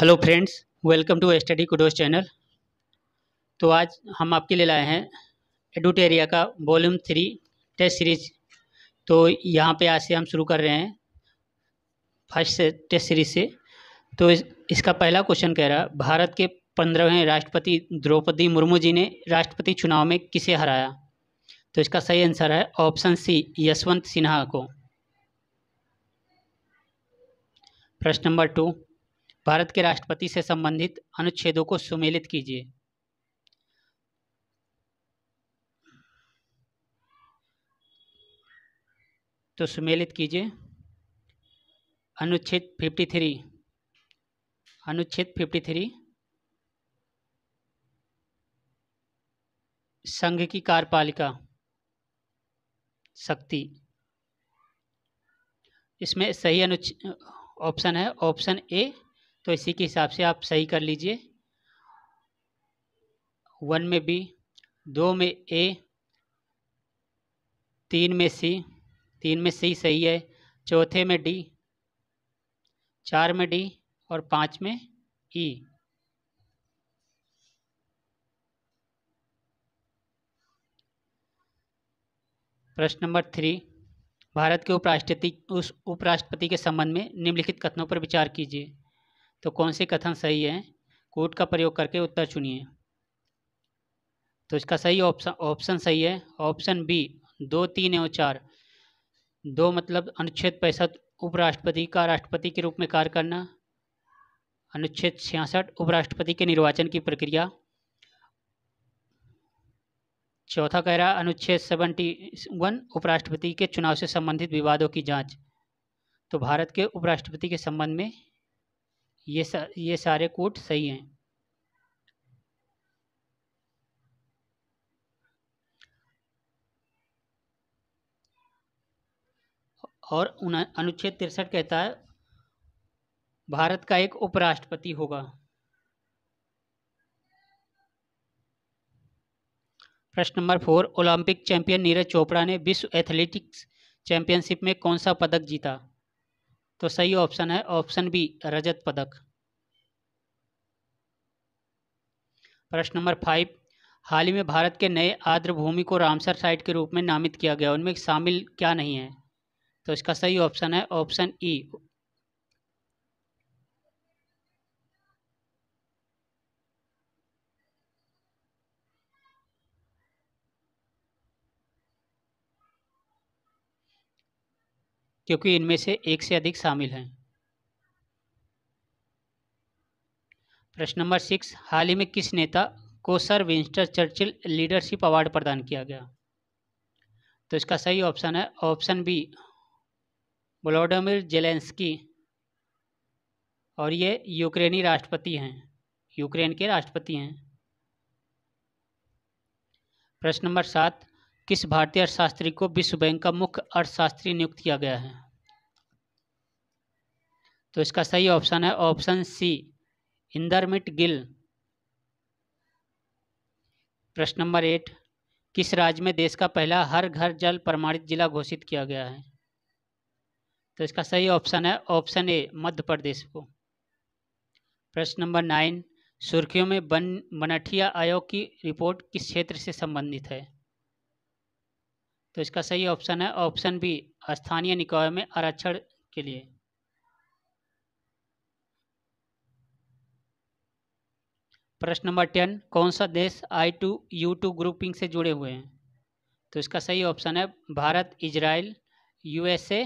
Hello friends, welcome to study kudos channel. तो आज हम आपके लिए लाए हैं एडुटेरिया का वॉल्यूम 3 टेस्ट सीरीज। तो यहाँ पे आज से हम शुरू कर रहे हैं फर्स्ट से टेस्ट सीरीज से। तो इसका पहला क्वेश्चन कह रहा है, भारत के 15वें राष्ट्रपति द्रौपदी मुर्मू जी ने राष्ट्रपति चुनाव में किसे हराया? तो इसका सही आंसर है ऑप्शन सी, यशवंत सिन्हा को। प्रश्न नंबर 2, भारत के राष्ट्रपति से संबंधित अनुच्छेदों को सुमेलित कीजिए। तो सुमेलित कीजिए। अनुच्छेद 53 संघ की कार्यपालिका शक्ति। इसमें सही ऑप्शन है ऑप्शन ए। तो इसी के हिसाब से आप सही कर लीजिए। 1 में बी, 2 में ए, 3 में सी सही है, चौथे में डी, 4 में डी और 5 में ई। प्रश्न नंबर 3, भारत के उपराष्ट्रपति के संबंध में निम्नलिखित कथनों पर विचार कीजिए। तो कौन से कथन सही हैं? कोड का प्रयोग करके उत्तर चुनिए। तो इसका सही ऑप्शन सही है ऑप्शन बी, 2, 3 और 4। 2 मतलब अनुच्छेद 65 उपराष्ट्रपति का राष्ट्रपति के रूप में कार्य करना, अनुच्छेद 66 उपराष्ट्रपति के निर्वाचन की प्रक्रिया, चौथा कह रहा अनुच्छेद 71 उपराष्ट्रपति के चुनाव से संबंधित विवादों की जांच। तो भारत के उपराष्ट्रपति के संबंध में ये सारे कोड सही हैं। और अनुच्छेद 63 कहता है भारत का एक उपराष्ट्रपति होगा। प्रश्न number 4, Olympic champion Neeraj Chopra ने विश्व एथलेटिक्स चैंपियनशिप में कौन सा पदक जीता? तो सही ऑप्शन है ऑप्शन बी, रजत पदक। प्रश्न नंबर 5, हाल ही में भारत के नए आर्द्रभूमि को रामसर साइट के रूप में नामित किया गया, उनमें शामिल क्या नहीं है? तो इसका सही ऑप्शन है ऑप्शन ई, क्योंकि इनमें से एक से अधिक शामिल हैं। प्रश्न नंबर 6, हाल ही में किस नेता को sir Winston Churchill leadership award प्रदान किया गया? तो इसका सही ऑप्शन है ऑप्शन बी, वोलोडिमिर जेलेंस्की। और ये यूक्रेनी राष्ट्रपति हैं, यूक्रेन के राष्ट्रपति हैं। प्रश्न नंबर 7, किस भारतीय अर्थशास्त्री को विश्व बैंक का मुख्य अर्थशास्त्री नियुक्त किया गया है? तो इसका सही ऑप्शन है ऑप्शन सी, इंदरमित गिल। प्रश्न नंबर 8, किस राज्य में देश का पहला हर घर जल प्रमाणित जिला घोषित किया गया है? तो इसका सही ऑप्शन है ऑप्शन ए, मध्य प्रदेश को। प्रश्न नंबर 9, सुर्खियों में बनठिया आयोग की रिपोर्ट किस क्षेत्र से संबंधित है? तो इसका सही ऑप्शन है ऑप्शन बी, स्थानीय निकाय में आरक्षण के लिए। प्रश्न नंबर 10, कौन सा देश I2U2 ग्रुपिंग से जुड़े हुए हैं? तो इसका सही ऑप्शन है भारत, इजराइल, USA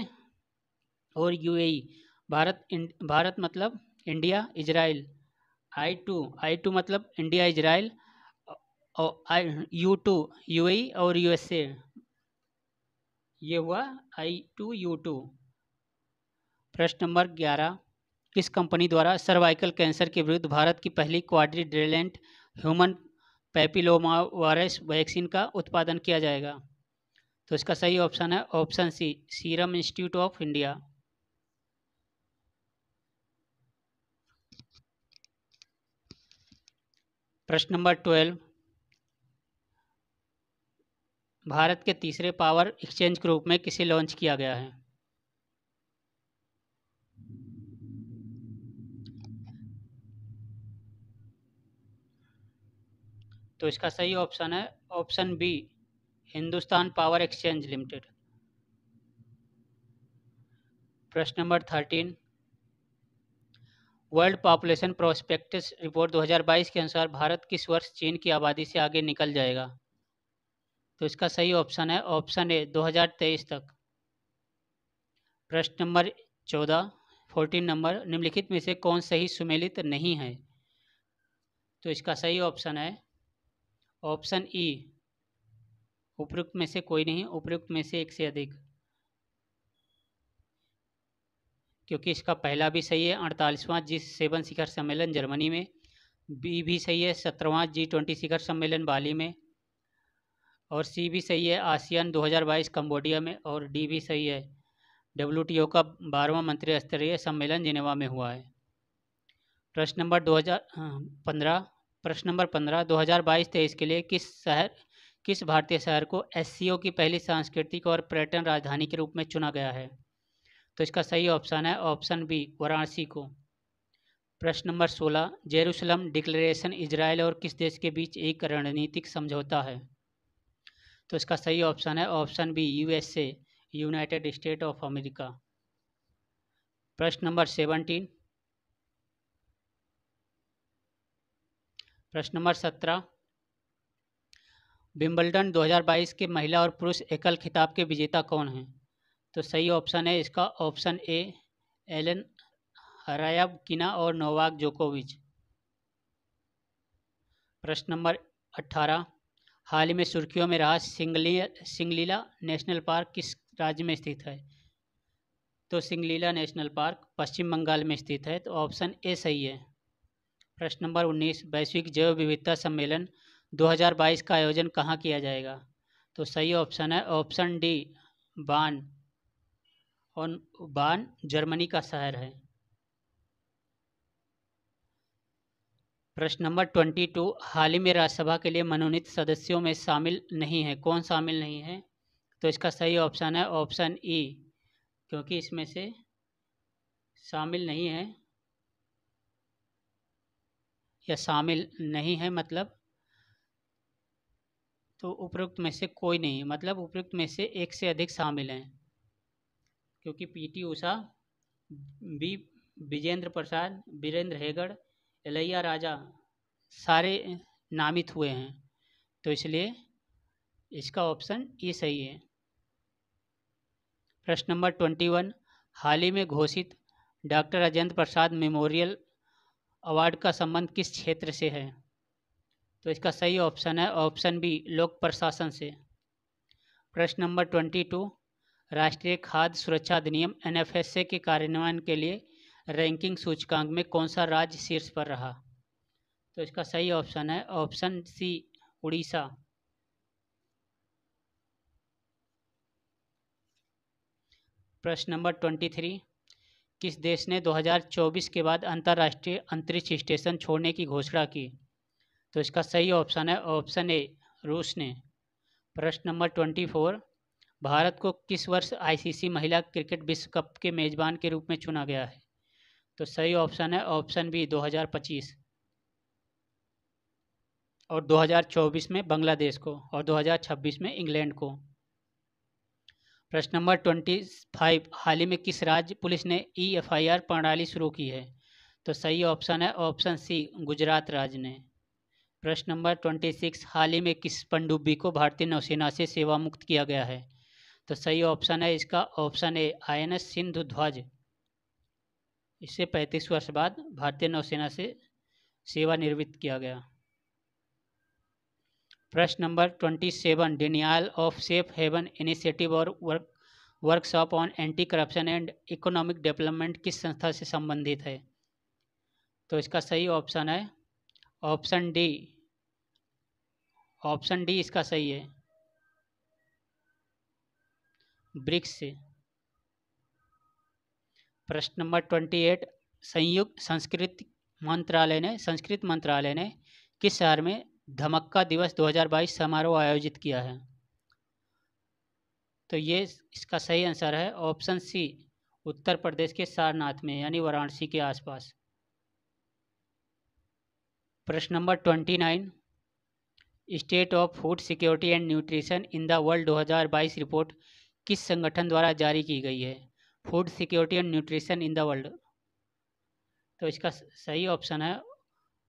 और UAE। भारत मतलब इंडिया, इजराइल। I2 मतलब इंडिया, इजराइल, और U2 UAE और USA। ये हुआ I2U2। प्रश्न नंबर 11, किस कंपनी द्वारा सर्वाइकल कैंसर के विरुद्ध भारत की पहली quadrivalent human papilloma virus vaccine का उत्पादन किया जाएगा? तो इसका सही ऑप्शन है option C, Serum Institute of India. प्रश्न नंबर 12, भारत के तीसरे पावर एक्सचेंज के रूप में किसे लॉन्च किया गया है? तो इसका सही ऑप्शन है option B, Hindustan power exchange limited. प्रश्न नंबर 13, वर्ल्ड पॉपुलेशन प्रोस्पेक्टस रिपोर्ट 2022 के अनुसार भारत किस वर्ष चीन की आबादी से आगे निकल जाएगा? तो इसका सही ऑप्शन है ऑप्शन ए, 2023 तक। प्रश्न नंबर 14, 14 नंबर, निम्नलिखित में से कौन सही सुमेलित नहीं है? तो इसका सही ऑप्शन है ऑप्शन ई, उपयुक्त में से कोई नहीं, उपयुक्त में से एक से अधिक, क्योंकि इसका पहला भी सही है, 48वां G7 शिखर सम्मेलन जर्मनी में, बी भी सही है, 17वां G20 शिखर सम्मेलन बाली में, और सी भी सही है, आसियान 2022 कंबोडिया में, और डी भी सही है, WTO का 12वां मंत्री स्तरीय सम्मेलन जिनेवा में हुआ है। प्रश्न नंबर 15 2022-23 के लिए किस भारतीय शहर को SCO की पहली सांस्कृतिक और पर्यटन राजधानी के रूप में चुना गया है? तो इसका सही ऑप्शन है ऑप्शन बी, वाराणसी को। प्रश्न नंबर 16, जेरूसलम डिक्लेरेशन इजराइल और किस देश के बीच एक रणनीतिक समझौता है? तो इसका सही ऑप्शन है option B, USA, United State of America. प्रश्न नंबर 17, प्रश्न नंबर 17, विंबलडन 2022 के महिला और पुरुष एकल खिताब के विजेता कौन हैं? तो सही ऑप्शन है इसका ऑप्शन ए, एलन रायबकिना और नोवाक जोकोविच। प्रश्न नंबर 18, हाल ही में सुर्खियों में रहा सिंगलीला नेशनल पार्क किस राज्य में स्थित है? तो सिंगलीला नेशनल पार्क पश्चिम बंगाल में स्थित है, तो ऑप्शन ए सही है। प्रश्न नंबर 19, वैश्विक जैव विविधता सम्मेलन 2022 का आयोजन कहाँ किया जाएगा? तो सही ऑप्शन है ऑप्शन डी, बान, और बान जर्मनी का शहर है। प्रश्न नंबर 22, हाल ही में राज्यसभा के लिए मनोनीत सदस्यों में शामिल नहीं है, कौन शामिल नहीं है? तो इसका सही ऑप्शन है ऑप्शन ई, क्योंकि इसमें से शामिल नहीं है या शामिल नहीं है मतलब, तो उपयुक्त में से कोई नहीं, मतलब उपयुक्त में से एक से अधिक शामिल हैं, क्योंकि PT उषा, बी विजेंद्र प्रसाद, वीरेंद्र हेगड़, इलैया राजा सारे नामित हुए हैं, तो इसलिए इसका ऑप्शन ई सही है। प्रश्न नंबर 21, हाल ही में घोषित doctor Rajendra Prasad memorial award का संबंध किस क्षेत्र से है? तो इसका सही ऑप्शन है ऑप्शन बी, लोक प्रशासन से। प्रश्न नंबर 22, राष्ट्रीय खाद्य सुरक्षा अधिनियम NFSA के कार्यान्वयन के लिए रैंकिंग सूचकांक में कौन सा राज्य शीर्ष पर रहा? तो इसका सही ऑप्शन है ऑप्शन सी, उड़ीसा। प्रश्न नंबर 23, किस देश ने 2024 के बाद अंतर्राष्ट्रीय अंतरिक्ष स्टेशन छोड़ने की घोषणा की? तो इसका सही ऑप्शन है ऑप्शन ए, रूस ने। प्रश्न नंबर 24, भारत को किस वर्ष ICC महिला क्रिकेट विश्व कप के मेजबान के रूप में चुना गया है? तो सही ऑप्शन है ऑप्शन बी, 2025, और 2024 में बांग्लादेश को, और 2026 में इंग्लैंड को। प्रश्न नंबर 25, हाल ही में किस राज्य पुलिस ने EFIR प्रणाली शुरू की है? तो सही ऑप्शन है ऑप्शन सी, गुजरात राज्य ने। प्रश्न नंबर 26, हाल ही में किस पनडुब्बी को भारतीय नौसेना से सेवा मुक्त किया गया है? तो सही ऑप्शन है इसका ऑप्शन ए, INS सिंधु ध्वज। इससे 35 वर्ष बाद भारतीय नौसेना से सेवानिवृत्त किया गया। प्रश्न नंबर 27, denial of safe haven initiative और workshop on anti corruption and economic development किस संस्था से संबंधित है? तो इसका सही ऑप्शन है ऑप्शन डी, ऑप्शन डी इसका सही है, ब्रिक्स से। प्रश्न नंबर 28, संयुक्त संस्कृत मंत्रालय ने किस शहर में धमक्का दिवस 2022 समारोह आयोजित किया है? तो ये इसका सही आंसर है ऑप्शन सी, उत्तर प्रदेश के सारनाथ में, यानी वाराणसी के आसपास। प्रश्न number 29, state of food security and nutrition in the world 2022 report किस संगठन द्वारा जारी की गई है? Food security and nutrition in the world. तो इसका सही ऑप्शन है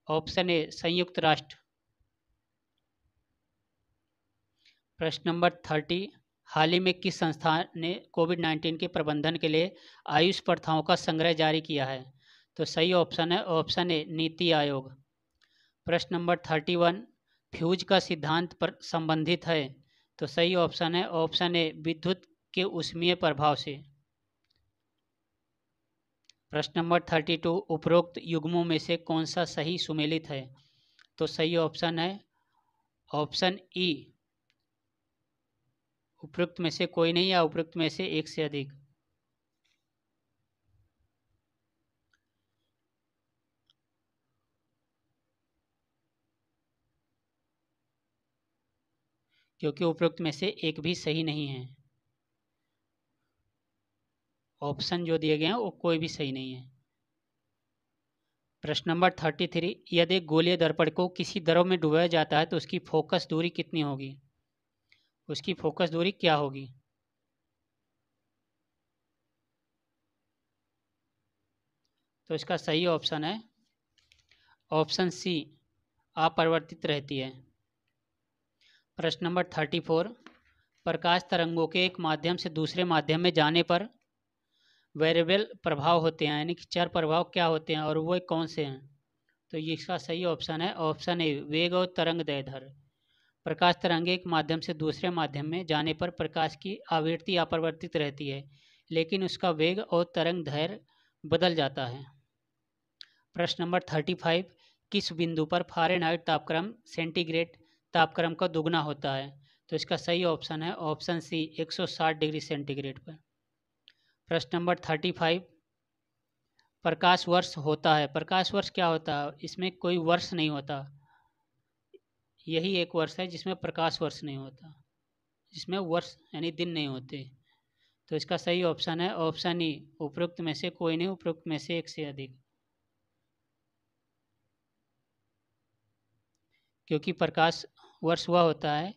ऑप्शन ए, संयुक्त राष्ट्र। प्रश्न नंबर 30, हाल ही में किस संस्था ने कोविड-19 के प्रबंधन के लिए आयुष प्रथाओं का संग्रह जारी किया है? तो सही ऑप्शन है ऑप्शन ए, नीति आयोग। प्रश्न नंबर 31, फ्यूज का सिद्धांत पर संबंधित है? तो सही ऑप्शन है ऑप्शन ए, विद्युत के ऊष्मीय प्रभाव से। प्रश्न नंबर 32, उपरोक्त युग्मों में से कौन सा सही सुमेलित है? तो सही ऑप्शन है ऑप्शन ई, उपरोक्त में से कोई नहीं या उपरोक्त में से एक से अधिक। क्योंकि उपरोक्त में से एक भी सही नहीं है। ऑप्शन जो दिए गए हैं वो कोई भी सही नहीं है। प्रश्न नंबर 33, यदि गोलीय दर्पण को किसी द्रव में डुबाया जाता है तो उसकी फोकस दूरी कितनी होगी? उसकी फोकस दूरी क्या होगी? तो इसका सही ऑप्शन है ऑप्शन सी, अपरिवर्तित रहती है। प्रश्न नंबर 34, प्रकाश तरंगों के एक माध्यम से दूसरे माध्यम में जाने पर वेरिएबल प्रभाव होते हैं, यानी कि चर प्रभाव क्या होते हैं और वो कौन से हैं? तो ये इसका सही ऑप्शन है ऑप्शन ए, वेग और तरंग दैर्ध्य। प्रकाश तरंग एक माध्यम से दूसरे माध्यम में जाने पर प्रकाश की आवृत्ति अपरिवर्तित रहती है, लेकिन उसका वेग और तरंग दैर्ध्य बदल जाता है। प्रश्न नंबर 35, किस बिंदु पर फ़ारेनहाइट तापक्रम सेंटीग्रेड तापक्रम का दुगना होता है? तो इसका सही ऑप्शन है ऑप्शन सी, 160 डिग्री सेंटीग्रेड पर। प्रश्न नंबर 35, प्रकाश वर्ष होता है, प्रकाश वर्ष क्या होता है? इसमें कोई वर्ष नहीं होता, यही एक वर्ष है जिसमें प्रकाश वर्ष नहीं होता, जिसमें वर्ष यानी दिन नहीं होते। तो इसका सही ऑप्शन है ऑप्शन ई, उपरोक्त में से कोई नहीं, उपरोक्त में से एक से अधिक। क्योंकि प्रकाश वर्ष वह होता है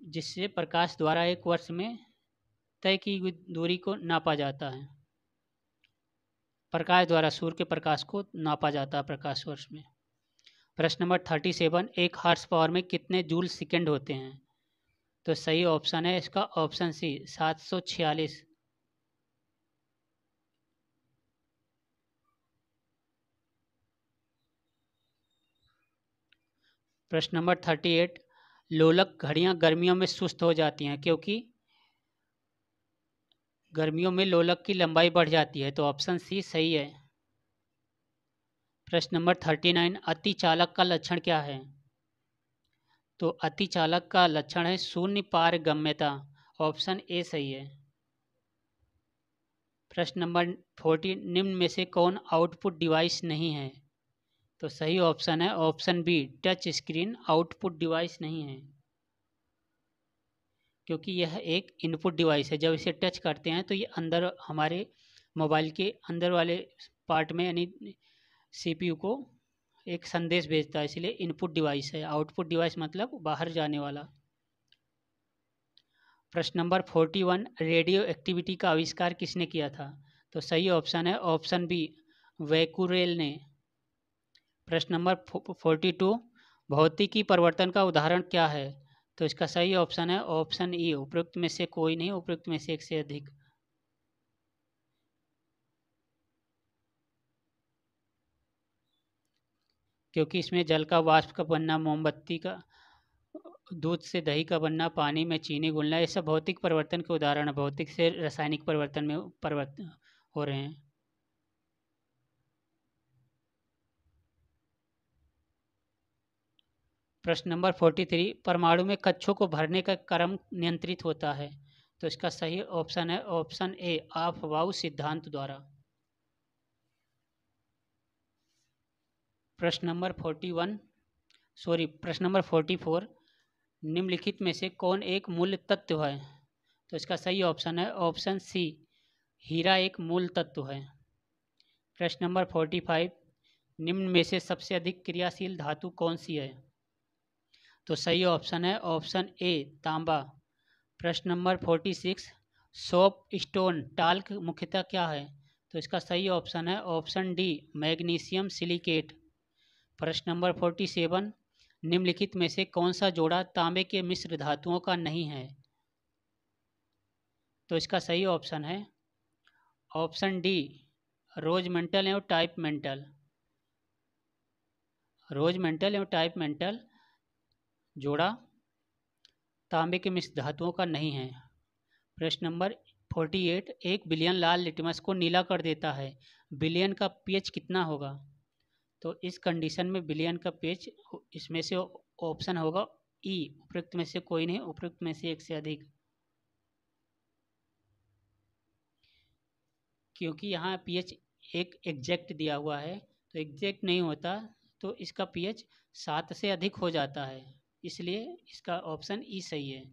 जिससे प्रकाश द्वारा एक वर्ष में तय की हुई दूरी को नापा जाता है। प्रकाश द्वारा सूर्य के प्रकाश को नापा जाता है प्रकाश वर्ष में। प्रश्न नंबर 37, एक हार्स पावर में कितने जूल सेकेंड होते हैं? तो सही ऑप्शन है इसका ऑप्शन सी, 746। प्रश्न नंबर 38, लोलक घड़ियां गर्मियों में सुस्त हो जाती हैं क्योंकि गर्मियों में लोलक की लंबाई बढ़ जाती है। तो ऑप्शन सी सही है। प्रश्न नंबर 39, अति चालक का लक्षण क्या है? तो अति चालक का लक्षण है शून्य पारगम्यता, ऑप्शन ए सही है। प्रश्न नंबर 40, निम्न में से कौन आउटपुट डिवाइस नहीं है? तो सही ऑप्शन है option B, touch screen output device नहीं है, क्योंकि यह एक इनपुट डिवाइस है। जब इसे टच करते हैं तो ये अंदर हमारे मोबाइल के अंदर वाले पार्ट में यानी सीपीयू को एक संदेश भेजता है, इसलिए इनपुट डिवाइस है। आउटपुट डिवाइस मतलब बाहर जाने वाला। प्रश्न नंबर 41, रेडियो एक्टिविटी का आविष्कार किसने किया था? तो सही ऑप्शन है ऑप्शन बी, वैकुरेल ने। प्रश्न नंबर 42, भौतिकी परिवर्तन का उदाहरण क्या है? तो इसका सही ऑप्शन है ऑप्शन ई, उपरोक्त में से कोई नहीं, उपरोक्त में से एक से अधिक। क्योंकि इसमें जल का वाष्प का बनना, मोमबत्ती का, दूध से दही का बनना, पानी में चीनी घुलना, ये सब भौतिक परिवर्तन के उदाहरण है। भौतिक से रासायनिक परिवर्तन में परिवर्तन हो रहे हैं। प्रश्न नंबर 43, परमाणु में कक्षों को भरने का क्रम नियंत्रित होता है। तो इसका सही ऑप्शन है ऑप्शन ए, अफबाऊ सिद्धांत द्वारा। प्रश्न नंबर 44, निम्नलिखित में से कौन एक मूल तत्व है? तो इसका सही ऑप्शन है ऑप्शन सी, हीरा एक मूल तत्व है। प्रश्न नंबर 45, निम्न में से सबसे अधिक क्रियाशील धातु कौन सी है? तो सही ऑप्शन है ऑप्शन ए तांबा। प्रश्न नंबर 46, सोप स्टोन टाल्क मुख्यतः क्या है? तो इसका सही ऑप्शन है ऑप्शन डी मैग्नीशियम सिलिकेट। प्रश्न नंबर 47, निम्नलिखित में से कौन सा जोड़ा तांबे के मिश्र धातुओं का नहीं है? तो इसका सही ऑप्शन है ऑप्शन डी रोज मेंटल एवं टाइप मेंटल। रोज मेंटल एवं टाइप मेंटल जोड़ा तांबे के मिश्र धातुओं का नहीं है। प्रश्न नंबर 48, 1 बिलियन लाल लिटमस को नीला कर देता है, बिलियन का पीएच कितना होगा? तो इस कंडीशन में बिलियन का पीएच इसमें से ऑप्शन होगा ई, उपयुक्त में से कोई नहीं, उपयुक्त में से एक से अधिक। क्योंकि यहाँ पीएच एक एग्जैक्ट दिया हुआ है, तो एग्जैक्ट नहीं होता तो इसका पीएच 7 से अधिक हो जाता है, इसलिए इसका ऑप्शन ई सही है।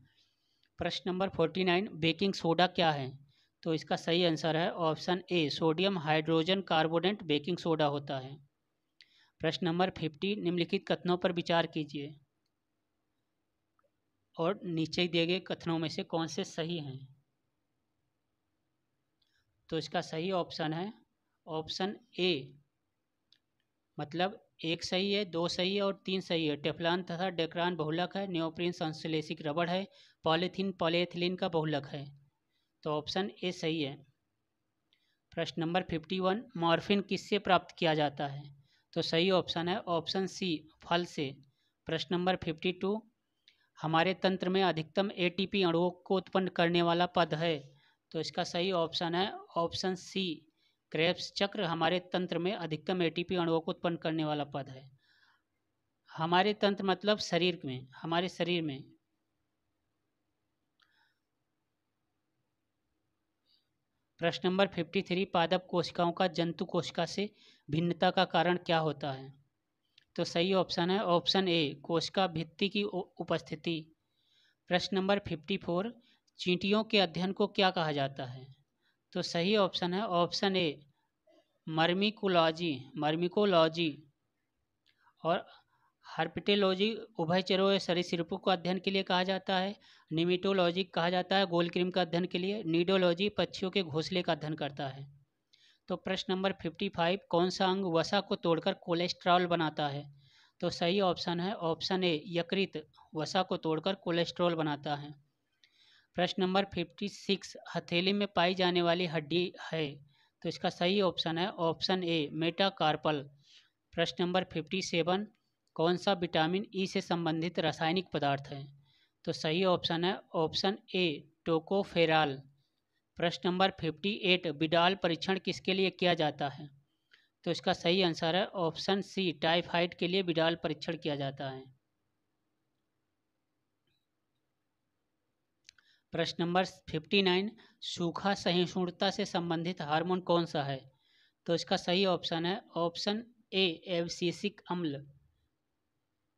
प्रश्न नंबर 49, बेकिंग सोडा क्या है? तो इसका सही आंसर है option A sodium hydrogen carbonate baking soda होता है। प्रश्न नंबर 50, निम्नलिखित कथनों पर विचार कीजिए और नीचे दिए गए कथनों में से कौन से सही हैं? तो इसका सही ऑप्शन है ऑप्शन ए, मतलब 1 सही है, 2 सही है और 3 सही है। टेफ्लॉन तथा डेक्रान बहुलक है, नियोप्रीन संश्लेषित रबड़ है, पॉलीथीन पॉलीएथिलीन का बहुलक है। तो ऑप्शन ए सही है। प्रश्न नंबर 51, मॉर्फिन किससे प्राप्त किया जाता है? तो सही ऑप्शन है ऑप्शन सी फल से। प्रश्न नंबर 52, हमारे तंत्र में अधिकतम एटीपी अणुओं को उत्पन्न करने वाला पद है? तो इसका सही ऑप्शन है ऑप्शन सी क्रेब्स चक्र हमारे तंत्र में अधिकतम एटीपी अणुओं को उत्पन्न करने वाला पद है। हमारे तंत्र मतलब शरीर में, हमारे शरीर में। प्रश्न नंबर 53, पादप कोशिकाओं का जंतु कोशिका से भिन्नता का कारण क्या होता है? तो सही ऑप्शन है ऑप्शन ए कोशिका भित्ति की उपस्थिति। प्रश्न नंबर 54, चींटियों के अध्ययन को क्या कहा जाता है? तो सही ऑप्शन है ऑप्शन ए मर्मिकोलॉजी। और हर्पिटोलॉजी उभयचरों या सरीसृपों का अध्ययन के लिए कहा जाता है। निमिटोलॉजी कहा जाता है गोलकृमि का अध्ययन के लिए। नीडोलॉजी पक्षियों के घोंसले का अध्ययन करता है। तो प्रश्न नंबर 55, कौन सा अंग वसा को तोड़कर कोलेस्ट्रॉल बनाता है? तो सही ऑप्शन है ऑप्शन ए यकृत वसा को तोड़कर कोलेस्ट्रॉल बनाता है। प्रश्न नंबर 56, हथेली में पाई जाने वाली हड्डी है? तो इसका सही ऑप्शन है ऑप्शन ए मेटाकार्पल। प्रश्न नंबर 57, कौन सा विटामिन ई से संबंधित रासायनिक पदार्थ है? तो सही ऑप्शन है ऑप्शन ए टोकोफेराल। प्रश्न नंबर 58, बिडाल परीक्षण किसके लिए किया जाता है? तो इसका सही आंसर है ऑप्शन सी टाइफाइड के लिए बिडाल परीक्षण किया जाता है। प्रश्न नंबर 59, सूखा सहिष्णुता से संबंधित हार्मोन कौन सा है? तो इसका सही ऑप्शन है ऑप्शन ए एब्सिसिक अम्ल।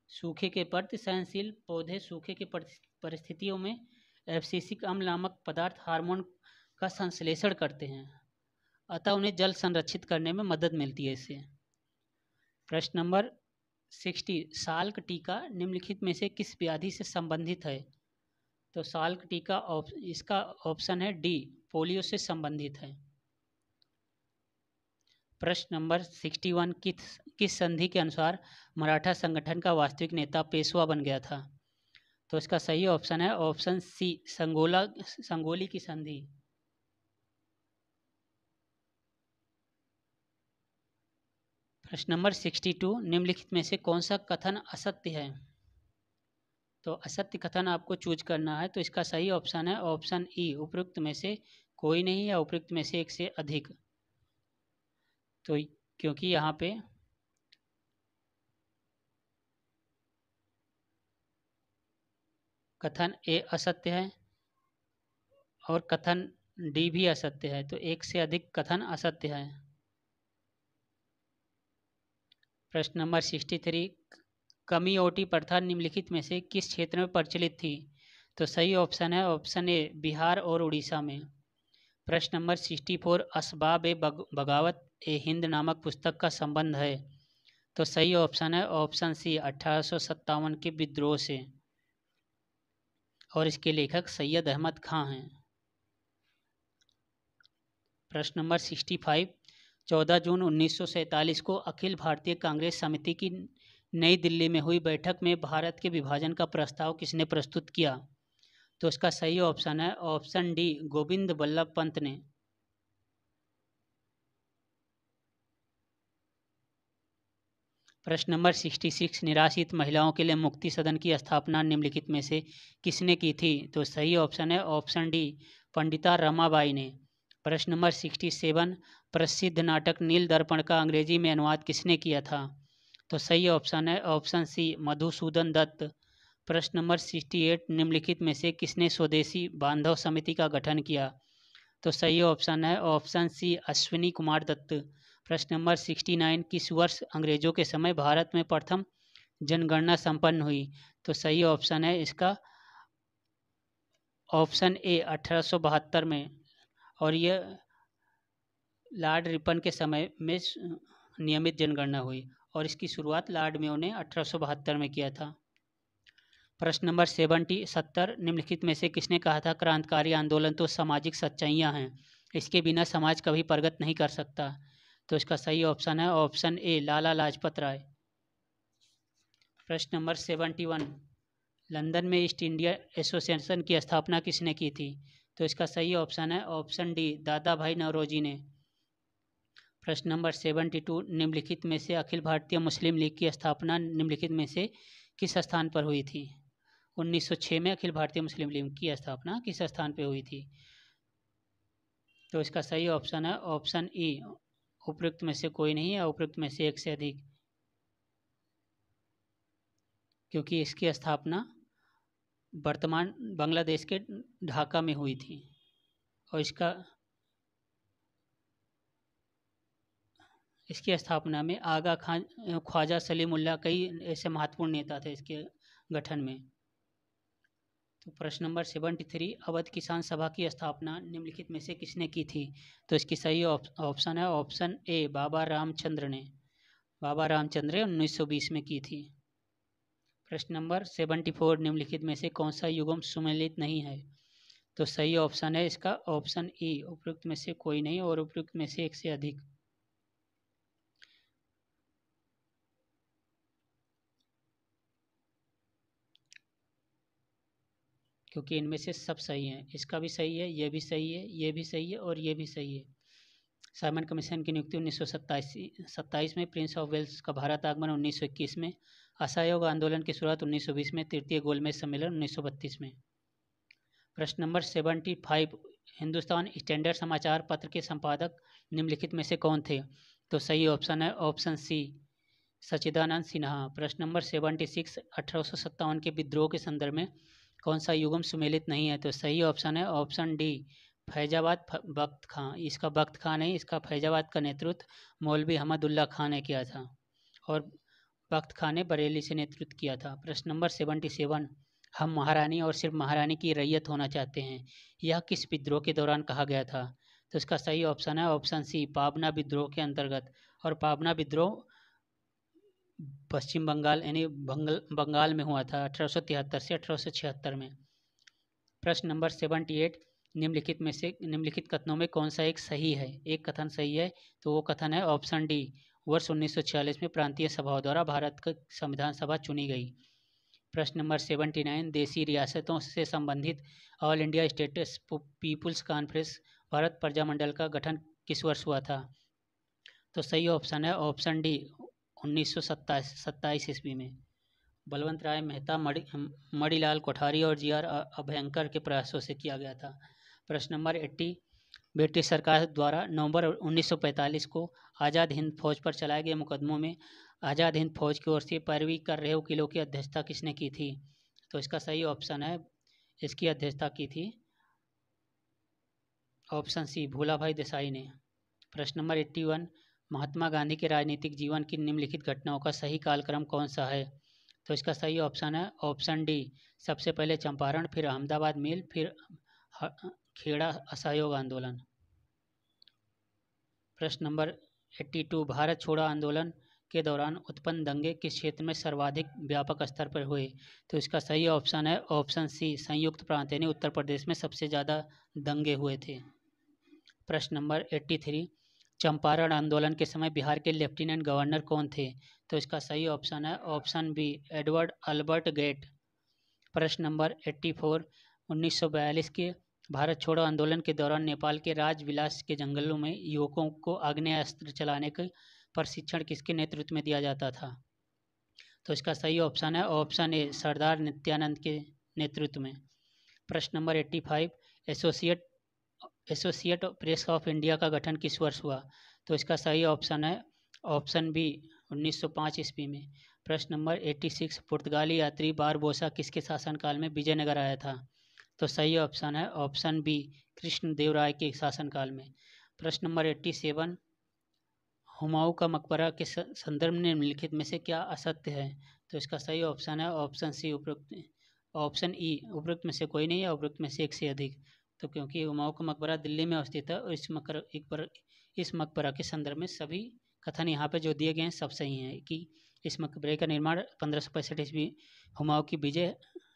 सूखे के प्रति सहनशील पौधे सूखे की परिस्थितियों में एब्सिसिक अम्ल नामक पदार्थ हार्मोन का संश्लेषण करते हैं, अतः उन्हें जल संरक्षित करने में मदद मिलती है इससे। प्रश्न नंबर 60, साल्क टीका निम्नलिखित में से किस व्याधि से संबंधित है? तो साल्क टीका इसका ऑप्शन है डी पोलियो से संबंधित है। प्रश्न नंबर 61, किस संधि के अनुसार मराठा संगठन का वास्तविक नेता पेशवा बन गया था? तो इसका सही ऑप्शन है ऑप्शन सी संगोली की संधि। प्रश्न नंबर 62, निम्नलिखित में से कौन सा कथन असत्य है? तो असत्य कथन आपको चूज करना है, तो इसका सही ऑप्शन है ऑप्शन ई उपयुक्त में से कोई नहीं या उपयुक्त में से एक से अधिक। तो क्योंकि यहाँ पे कथन ए असत्य है और कथन डी भी असत्य है, तो एक से अधिक कथन असत्य है। प्रश्न नंबर 63, कमियोटी प्रथा निम्नलिखित में से किस क्षेत्र में प्रचलित थी? तो सही ऑप्शन है ऑप्शन ए बिहार और उड़ीसा में। प्रश्न नंबर 64, असबाब ए बगावत ए हिंद नामक पुस्तक का संबंध है? तो सही ऑप्शन है ऑप्शन सी 1857 के विद्रोह से, और इसके लेखक सैयद अहमद खां हैं। प्रश्न नंबर 65, 14 जून 1947 को अखिल भारतीय कांग्रेस समिति की नई दिल्ली में हुई बैठक में भारत के विभाजन का प्रस्ताव किसने प्रस्तुत किया? तो इसका सही ऑप्शन है ऑप्शन डी गोविंद बल्लभ पंत ने। प्रश्न नंबर 66, निराश्रित महिलाओं के लिए मुक्ति सदन की स्थापना निम्नलिखित में से किसने की थी? तो सही ऑप्शन है ऑप्शन डी पंडिता रमाबाई ने। प्रश्न नंबर 67, प्रसिद्ध नाटक नील दर्पण का अंग्रेजी में अनुवाद किसने किया था? तो सही ऑप्शन है ऑप्शन सी मधुसूदन दत्त। प्रश्न नंबर 68, निम्नलिखित में से किसने स्वदेशी बांधव समिति का गठन किया? तो सही ऑप्शन है ऑप्शन सी अश्विनी कुमार दत्त। प्रश्न नंबर 69, किस वर्ष अंग्रेजों के समय भारत में प्रथम जनगणना संपन्न हुई? तो सही ऑप्शन है इसका ऑप्शन ए 1872 में, और यह लॉर्ड रिपन के समय में नियमित जनगणना हुई, और इसकी शुरुआत लॉर्ड मेयो ने 1872 में किया था। प्रश्न नंबर 70, निम्नलिखित में से किसने कहा था क्रांतिकारी आंदोलन तो सामाजिक सच्चाइयाँ हैं, इसके बिना समाज कभी प्रगति नहीं कर सकता? तो इसका सही ऑप्शन है ऑप्शन ए लाला लाजपत राय। प्रश्न नंबर 71, लंदन में ईस्ट इंडिया एसोसिएशन की स्थापना किसने की थी? तो इसका सही ऑप्शन है ऑप्शन डी दादा भाई नौरोजी ने। प्रश्न नंबर 72, निम्नलिखित में से अखिल भारतीय मुस्लिम लीग की स्थापना निम्नलिखित में से किस स्थान पर हुई थी? 1906 में अखिल भारतीय मुस्लिम लीग की स्थापना किस स्थान पर हुई थी? तो इसका सही ऑप्शन है ऑप्शन ई उपयुक्त में से कोई नहीं है, उपयुक्त में से एक से अधिक, क्योंकि इसकी स्थापना वर्तमान बांग्लादेश के ढाका में हुई थी, और इसकी स्थापना में आगा खान, ख्वाजा सलीमुल्लाह, कई ऐसे महत्वपूर्ण नेता थे इसके गठन में। तो प्रश्न नंबर 73, अवध किसान सभा की स्थापना निम्नलिखित में से किसने की थी? तो इसकी सही ऑप्शन है ऑप्शन ए बाबा रामचंद्र ने। बाबा रामचंद्र 1920 में की थी। प्रश्न नंबर 74, निम्नलिखित में से कौन सा युग्म सुमेलित नहीं है? तो सही ऑप्शन है इसका ऑप्शन ई उपयुक्त में से कोई नहीं, और उपयुक्त में से एक से अधिक। क्योंकि इनमें से सब सही हैं, इसका भी सही है, ये भी सही है, ये भी सही है, और ये भी सही है। साइमन कमीशन की नियुक्ति 1927 में, प्रिंस ऑफ वेल्स का भारत आगमन 1921 में, असहयोग आंदोलन की शुरुआत 1920 में, तृतीय गोलमेज सम्मेलन 1932 में। प्रश्न नंबर 75, हिंदुस्तान स्टैंडर्ड समाचार पत्र के संपादक निम्नलिखित में से कौन थे? तो सही ऑप्शन है ऑप्शन सी सच्चिदानंद सिन्हा। प्रश्न नंबर 76, 1857 के विद्रोह के संदर्भ में कौन सा युग्म सुमेलित नहीं है? तो सही ऑप्शन है ऑप्शन डी फैजाबाद बख्त खां। इसका बख्त खां नहीं, इसका फैजाबाद का नेतृत्व मौलवी अहमदुल्ला खां ने किया था, और बख्त खां ने बरेली से नेतृत्व किया था। प्रश्न नंबर 77, हम महारानी और सिर्फ महारानी की रैयत होना चाहते हैं, यह किस विद्रोह के दौरान कहा गया था? तो इसका सही ऑप्शन है ऑप्शन सी पाबना विद्रोह के अंतर्गत, और पाबना विद्रोह पश्चिम बंगाल यानी बंगाल में हुआ था 1873 से 1876 में। प्रश्न नंबर 78, निम्नलिखित कथनों में कौन सा एक सही है? एक कथन सही है, तो वो कथन है ऑप्शन डी वर्ष 1946 में प्रांतीय सभाओं द्वारा भारत की संविधान सभा चुनी गई। प्रश्न नंबर 79, देशी रियासतों से संबंधित All India States Peoples Conference Bharat Prajamandal का गठन किस वर्ष हुआ था? तो सही ऑप्शन है ऑप्शन डी 1927 ईस्वी में। बलवंत राय मेहता, मणिलाल कोठारी और जी.आर. अभयंकर के प्रयासों से किया गया था। प्रश्न नंबर 80, ब्रिटिश सरकार द्वारा नवंबर 1945 को आज़ाद हिंद फौज पर चलाए गए मुकदमों में आज़ाद हिंद फौज की ओर से पैरवी कर रहे वकीलों की अध्यक्षता किसने की थी? तो इसका सही ऑप्शन है, इसकी अध्यक्षता की थी ऑप्शन सी भोला भाई देसाई ने। प्रश्न नंबर 81, महात्मा गांधी के राजनीतिक जीवन की निम्नलिखित घटनाओं का सही कालक्रम कौन सा है? तो इसका सही ऑप्शन है ऑप्शन डी सबसे पहले चंपारण, फिर अहमदाबाद मिल, फिर खेड़ा असहयोग आंदोलन। प्रश्न नंबर 82, भारत छोड़ो आंदोलन के दौरान उत्पन्न दंगे किस क्षेत्र में सर्वाधिक व्यापक स्तर पर हुए? तो इसका सही ऑप्शन है ऑप्शन सी, संयुक्त प्रांत यानी उत्तर प्रदेश में सबसे ज़्यादा दंगे हुए थे। प्रश्न नंबर 83, चंपारण आंदोलन के समय बिहार के लेफ्टिनेंट गवर्नर कौन थे? तो इसका सही ऑप्शन है option B, Edward Albert Gait. प्रश्न नंबर 84, 1942 के भारत छोड़ो आंदोलन के दौरान नेपाल के राजविलास के जंगलों में युवकों को आग्नेयास्त्र चलाने का प्रशिक्षण किसके नेतृत्व में दिया जाता था? तो इसका सही ऑप्शन है ऑप्शन ए, सरदार नित्यानंद के नेतृत्व में। प्रश्न number 85, associate press of India का गठन किस वर्ष हुआ? तो इसका सही ऑप्शन है ऑप्शन बी, 1905 ईस्वी में। प्रश्न नंबर 86, पुर्तगाली यात्री बारबोसा किसके शासनकाल में विजयनगर आया था? तो सही ऑप्शन है ऑप्शन बी, कृष्णदेवराय के शासनकाल में। प्रश्न नंबर 87, हुमायूं का मकबरा के संदर्भ में निम्नलिखित में से क्या असत्य है? तो इसका सही ऑप्शन है ऑप्शन सी, उपरोक्त ऑप्शन ई, उपरोक्त में से कोई नहीं है, उपरोक्त में से एक से अधिक। तो क्योंकि हुमायूं का मकबरा दिल्ली में अवस्थित है और इस मकबरा के संदर्भ में सभी कथन यहाँ पे जो दिए गए हैं सब सही हैं कि इस मकबरे का निर्माण 1565 ईस्वी हुमायूं की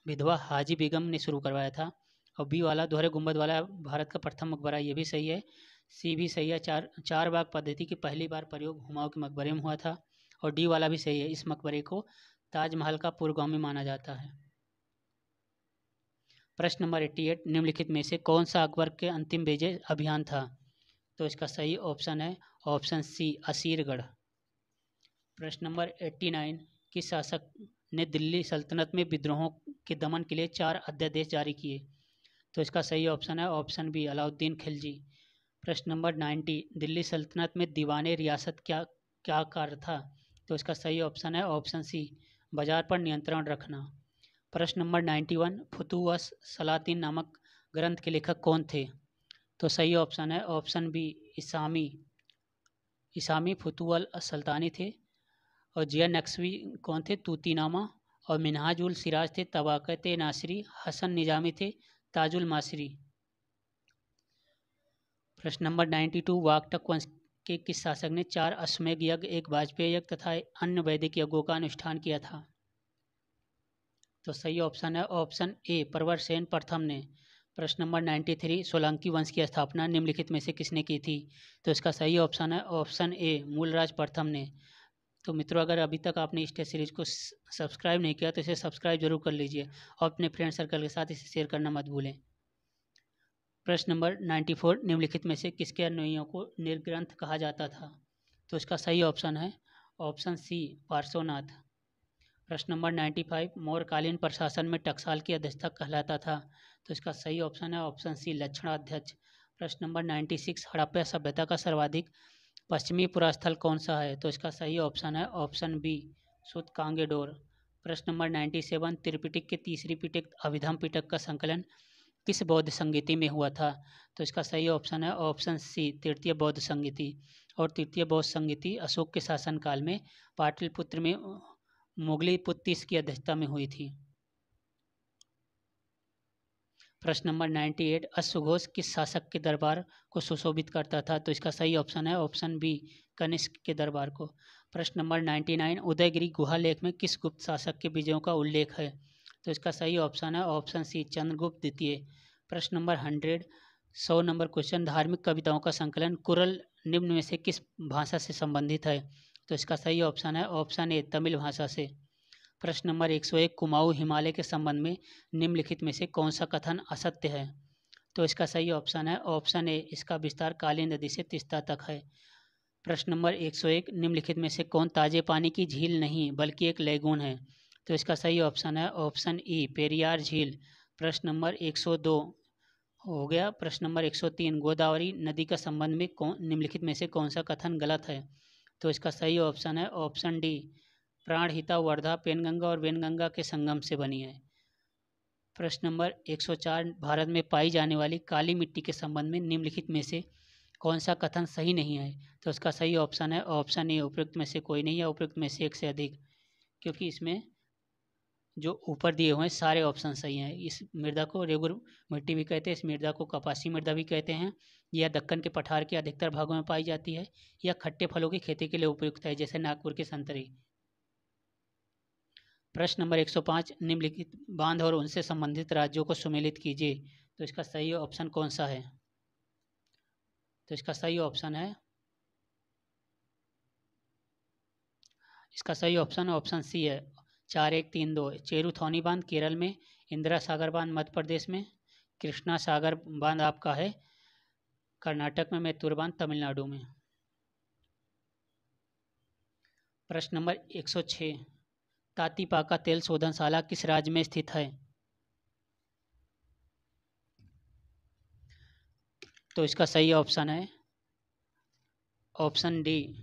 विधवा हाजी बेगम ने शुरू करवाया था। और बी वाला दोहरे गुंबद वाला भारत का प्रथम मकबरा, ये भी सही है। सी भी सही है, चार बाग पद्धति की पहली बार प्रयोग हुमायूं के मकबरे में हुआ था। और डी वाला भी सही है, इस मकबरे को ताजमहल का पूर्वगामी माना जाता है। प्रश्न नंबर 88, निम्नलिखित में से कौन सा अकबर के अंतिम विजय अभियान था? तो इसका सही ऑप्शन है ऑप्शन सी, असीरगढ़। प्रश्न नंबर 89, किस शासक ने दिल्ली सल्तनत में विद्रोहों के दमन के लिए 4 अध्यादेश जारी किए? तो इसका सही ऑप्शन है ऑप्शन बी, अलाउद्दीन खिलजी। प्रश्न नंबर 90, दिल्ली सल्तनत में दीवाने रियासत क्या कार्य था? तो इसका सही ऑप्शन है ऑप्शन सी, बाजार पर नियंत्रण रखना। प्रश्न नंबर 91, फुतुहस सलातीन नामक ग्रंथ के लेखक कौन थे? तो सही ऑप्शन है ऑप्शन बी, इसामी फुतुअल सल्तानी थे। और जिया नक्शवी कौन थे? तूतीनामा। और मिनहाजुल सिराज थे तबाकत नासिरी। हसन निजामी थे ताजुल मासिरी। प्रश्न नंबर 92, वाकटक वंश के किस शासक ने 4 अश्वमेध यज्ञ, एक वाजपेयी यज्ञ तथा अन्य वैदिक यज्ञों का अनुष्ठान किया था? तो सही ऑप्शन है ऑप्शन ए, प्रवरसेन प्रथम ने। प्रश्न नंबर 93, सोलंकी वंश की स्थापना निम्नलिखित में से किसने की थी? तो इसका सही ऑप्शन है ऑप्शन ए, मूलराज प्रथम ने। तो मित्रों, अगर अभी तक आपने इस टेस्ट सीरीज को सब्सक्राइब नहीं किया तो इसे सब्सक्राइब जरूर कर लीजिए और अपने फ्रेंड सर्कल के साथ इसे शेयर करना मत भूलें। प्रश्न नंबर 94, निम्नलिखित में से किसके अनुयायियों को निर्ग्रंथ कहा जाता था? तो इसका सही ऑप्शन है ऑप्शन सी, पार्श्वनाथ। प्रश्न नंबर 95, मौर्यकालीन प्रशासन में टकसाल की अध्यक्षता कहलाता था? तो इसका सही ऑप्शन है ऑप्शन सी, लक्षणाध्यक्ष। प्रश्न नंबर 96, हड़प्पा सभ्यता का सर्वाधिक पश्चिमी पुरास्थल कौन सा है? तो इसका सही ऑप्शन है ऑप्शन बी, सूतकांगेडोर। प्रश्न नंबर 97, त्रिपिटक के तीसरी पिटक अभिधम पिटक का संकलन किस बौद्ध संगीति में हुआ था? तो इसका सही ऑप्शन है ऑप्शन सी, तृतीय बौद्ध संगीति। और तृतीय बौद्ध संगीति अशोक के शासनकाल में पाटलिपुत्र में मुगली पुत्तीस की अध्यक्षता में हुई थी। प्रश्न नंबर 98, अश्वघोष किस शासक के दरबार को सुशोभित करता था? तो इसका सही ऑप्शन है ऑप्शन बी, कनिष्क के दरबार को। प्रश्न नंबर 99, उदयगिरी गुहा लेख में किस गुप्त शासक के विजयों का उल्लेख है? तो इसका सही ऑप्शन है ऑप्शन सी, चंद्रगुप्त द्वितीय। प्रश्न नंबर 100 नंबर क्वेश्चन, धार्मिक कविताओं का संकलन कुरल निम्न में से किस भाषा से संबंधित है? तो इसका सही ऑप्शन है ऑप्शन ए, तमिल भाषा से। प्रश्न नंबर 101, कुमाऊं हिमालय के संबंध में निम्नलिखित में से कौन सा कथन असत्य है? तो इसका सही ऑप्शन है ऑप्शन ए, इसका विस्तार काली नदी से तीस्ता तक है। प्रश्न नंबर 101, निम्नलिखित में से कौन ताजे पानी की झील नहीं बल्कि एक लेगून है? तो इसका सही ऑप्शन है ऑप्शन ई, पेरियार झील। प्रश्न नंबर 102 हो गया। प्रश्न नंबर 103, गोदावरी नदी का संबंध में निम्नलिखित में से कौन सा कथन गलत है? तो इसका सही ऑप्शन है ऑप्शन डी, प्राणहिता वर्धा पेनगंगा और वेनगंगा के संगम से बनी है। प्रश्न नंबर 104, भारत में पाई जाने वाली काली मिट्टी के संबंध में निम्नलिखित में से कौन सा कथन सही नहीं है? तो इसका सही ऑप्शन है ऑप्शन ए, उपयुक्त में से कोई नहीं है, उपयुक्त में से एक से अधिक, क्योंकि इसमें जो ऊपर दिए हुए हैं सारे ऑप्शन सही हैं। इस मृदा को रेगुर मिट्टी भी कहते हैं, इस मृदा को कपासी मृदा भी कहते हैं। यह दक्कन के पठार के अधिकतर भागों में पाई जाती है। यह खट्टे फलों की खेती के लिए उपयुक्त है, जैसे नागपुर के संतरी। प्रश्न नंबर 105, निम्नलिखित बांध और उनसे संबंधित राज्यों को सुमेलित कीजिए। तो इसका सही ऑप्शन कौन सा है? तो इसका सही ऑप्शन है, इसका सही ऑप्शन सी है, 4132। चेरुथौनी बांध केरल में, इंदिरा सागर बांध मध्य प्रदेश में, कृष्णा सागर बांध आपका है कर्नाटक में, मैत्तूर बांध तमिलनाडु में। प्रश्न नंबर 106, तातीपाका तेल शोधनशाला किस राज्य में स्थित है? तो इसका सही ऑप्शन है ऑप्शन डी,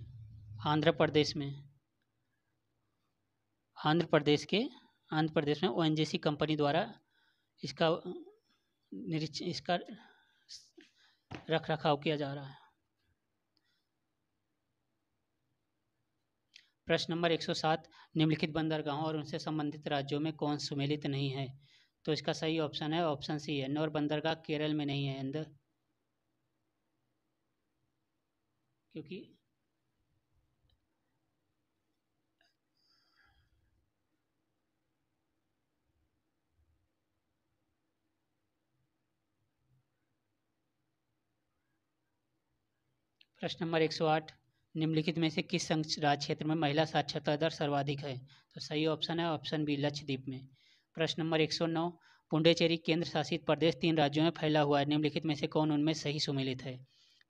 आंध्र प्रदेश में। आंध्र प्रदेश में ओएनजीसी कंपनी द्वारा इसका इसका रख रखाव किया जा रहा है। प्रश्न नंबर 107, निम्नलिखित बंदरगाहों और उनसे संबंधित राज्यों में कौन सुमेलित नहीं है? तो इसका सही ऑप्शन है ऑप्शन सी है, एन्नोर बंदरगाह केरल में नहीं है अंदर, क्योंकि प्रश्न नंबर 108, निम्नलिखित में से किस राज्य क्षेत्र में महिला साक्षरता दर सर्वाधिक है? तो सही ऑप्शन है ऑप्शन बी, लक्षद्वीप में। प्रश्न नंबर 109, पुंडुचेरी केंद्र शासित प्रदेश 3 राज्यों में फैला हुआ है, निम्नलिखित में से कौन उनमें सही सुमेलित है?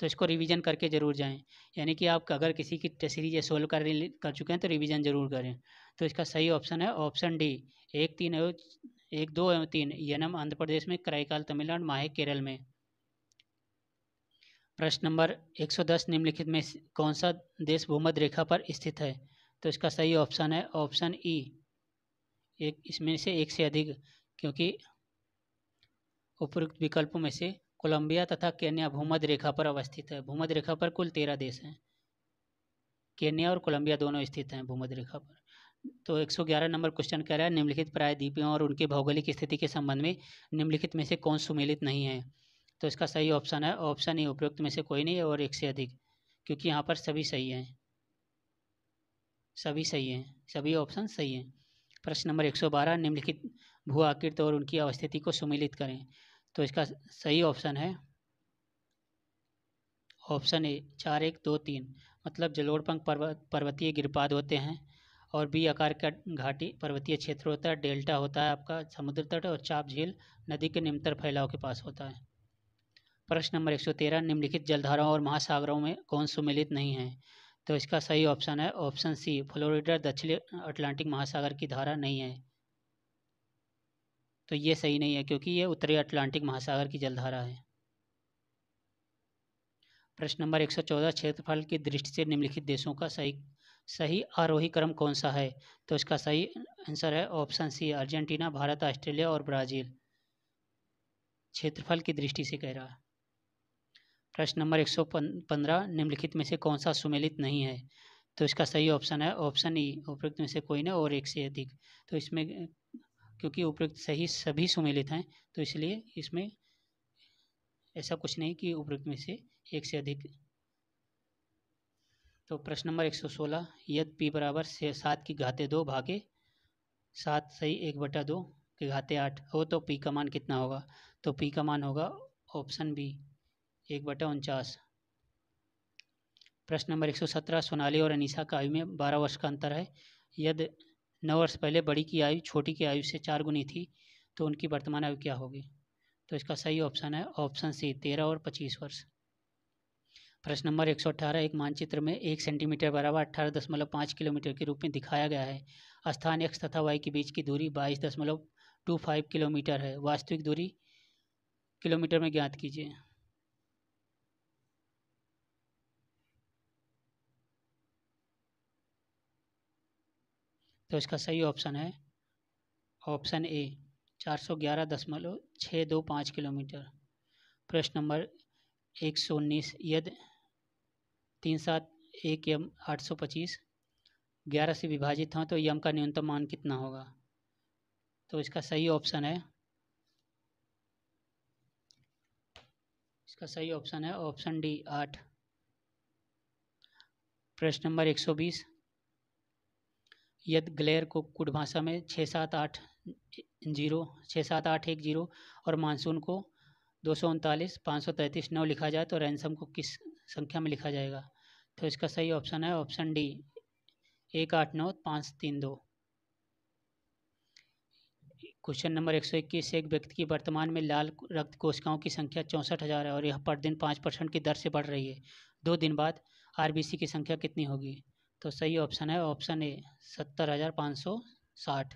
तो इसको रिवीजन करके जरूर जाएं, यानी कि आप अगर किसी की टेस्ट सीरीज सोल्व कर चुके हैं तो रिवीजन जरूर करें। तो इसका सही ऑप्शन है ऑप्शन डी, 1, 2 एवं 3, यनम आंध्र प्रदेश में, कराईकाल तमिलनाडु, माहे केरल में। प्रश्न नंबर 110, निम्नलिखित में कौन सा देश भूमध्य रेखा पर स्थित है? तो इसका सही ऑप्शन है ऑप्शन ई, इसमें से एक से अधिक, क्योंकि उपयुक्त विकल्पों में से कोलंबिया तथा केन्या भूमध्य रेखा पर अवस्थित है। भूमध्य रेखा पर कुल 13 देश हैं, केन्या और कोलंबिया दोनों स्थित हैं भूमध्य रेखा पर। तो 111 नंबर क्वेश्चन कह रहा है, निम्नलिखित प्रायद्वीपों और उनके भौगोलिक स्थिति के संबंध में निम्नलिखित में से कौन सुमेलित नहीं है? तो इसका सही ऑप्शन है ऑप्शन ए, उपयुक्त में से कोई नहीं और एक से अधिक, क्योंकि यहाँ पर सभी सही हैं, सभी ऑप्शन सही हैं। प्रश्न नंबर 112, निम्नलिखित भू आकृति और उनकी अवस्थिति को सुमेलित करें। तो इसका सही ऑप्शन है ऑप्शन ए, 4, 1, 2, 3, मतलब जलोढ़ पर्वतीय गिरपाद होते हैं, और बी आकार का घाटी पर्वतीय क्षेत्र होता है, डेल्टा होता है आपका समुद्र तट, और चाप झील नदी के निम्नतर फैलाव के पास होता है। प्रश्न नंबर 113, निम्नलिखित जलधाराओं और महासागरों में कौन सुमेलित नहीं है? तो इसका सही ऑप्शन है ऑप्शन सी, फ्लोरिडा दक्षिणी अटलांटिक महासागर की धारा नहीं है। तो ये सही नहीं है, क्योंकि ये उत्तरी अटलांटिक महासागर की जलधारा है। प्रश्न नंबर 114, क्षेत्रफल की दृष्टि से निम्नलिखित देशों का सही आरोही क्रम कौन सा है? तो इसका सही आंसर है option C, Argentina, Bharat, Australia और ब्राज़ील। क्षेत्रफल की दृष्टि से कह रहा है। प्रश्न नंबर 115, निम्नलिखित में से कौन सा सुमेलित नहीं है? तो इसका सही ऑप्शन है ऑप्शन ई, उपयुक्त में से कोई नहीं और एक से अधिक। तो इसमें क्योंकि उपयुक्त सही सभी सुमेलित हैं, तो इसलिए इसमें ऐसा कुछ नहीं कि उपयुक्त में से एक से अधिक। तो प्रश्न नंबर 116, यदि p बराबर 7 की घाते 2 भागे 7 सही 1/2 की घाते 8 हो तो p का मान कितना होगा? तो p का मान होगा ऑप्शन बी, 1/49। प्रश्न नंबर 117, सोनाली और अनीसा का आयु में 12 वर्ष का अंतर है। यदि 9 वर्ष पहले बड़ी की आयु छोटी की आयु से 4 गुनी थी, तो उनकी वर्तमान आयु क्या होगी? तो इसका सही ऑप्शन है ऑप्शन सी, 13 और 25 वर्ष। प्रश्न नंबर 118, एक मानचित्र में 1 सेंटीमीटर बराबर 18.5 किलोमीटर के रूप में दिखाया गया है। स्थान x तथा y के बीच की दूरी 22.25 किलोमीटर है। वास्तविक दूरी किलोमीटर में ज्ञात कीजिए। तो इसका सही ऑप्शन है ऑप्शन ए, 411.625 किलोमीटर। प्रश्न नंबर 119, यदि 371 यम 825 11 से विभाजित हों तो यम का न्यूनतम मान कितना होगा? तो इसका सही ऑप्शन है ऑप्शन डी 8। प्रश्न नंबर 120, यदि ग्लेयर को कुड भाषा में 67810 और मानसून को 239 533 लिखा जाए तो रैनसम को किस संख्या में लिखा जाएगा? तो इसका सही ऑप्शन है ऑप्शन डी 189532। क्वेश्चन नंबर 121, एक व्यक्ति की वर्तमान में लाल रक्त कोशिकाओं की संख्या 64,000 है और यह प्रतिदिन 5% की दर से बढ़ रही है। 2 दिन बाद आरबीसी की संख्या कितनी होगी? तो सही ऑप्शन है ऑप्शन ए 70,560।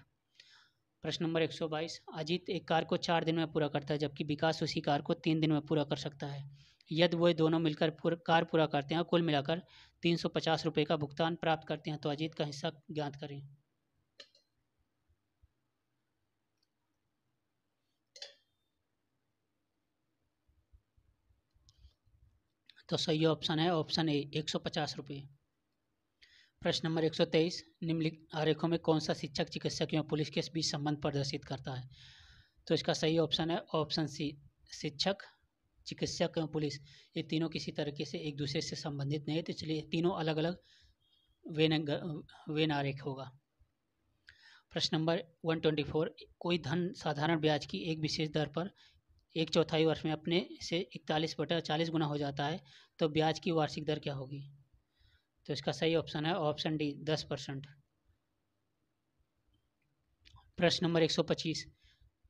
प्रश्न नंबर 122, अजीत एक कार को 4 दिन में पूरा करता है जबकि विकास उसी कार को 3 दिन में पूरा कर सकता है। यदि वे दोनों मिलकर कार पूरा करते हैं और कुल मिलाकर 350 रुपये का भुगतान प्राप्त करते हैं तो अजीत का हिस्सा ज्ञात करें। तो सही ऑप्शन है ऑप्शन ए 150 रुपये। प्रश्न नंबर 123, निम्नलिखित आरेखों में कौन सा शिक्षक चिकित्सक एवं पुलिस के बीच संबंध प्रदर्शित करता है? तो इसका सही ऑप्शन है ऑप्शन सी, शिक्षक, चिकित्सक एवं पुलिस ये तीनों किसी तरीके से एक दूसरे से संबंधित नहीं है, तो इसलिए तीनों अलग अलग वेन आरेख होगा। प्रश्न नंबर 124, कोई धन साधारण ब्याज की एक विशेष दर पर 1/4 वर्ष में अपने से 41/40 गुना हो जाता है तो ब्याज की वार्षिक दर क्या होगी? तो इसका सही ऑप्शन है ऑप्शन डी 10%। प्रश्न नंबर 125,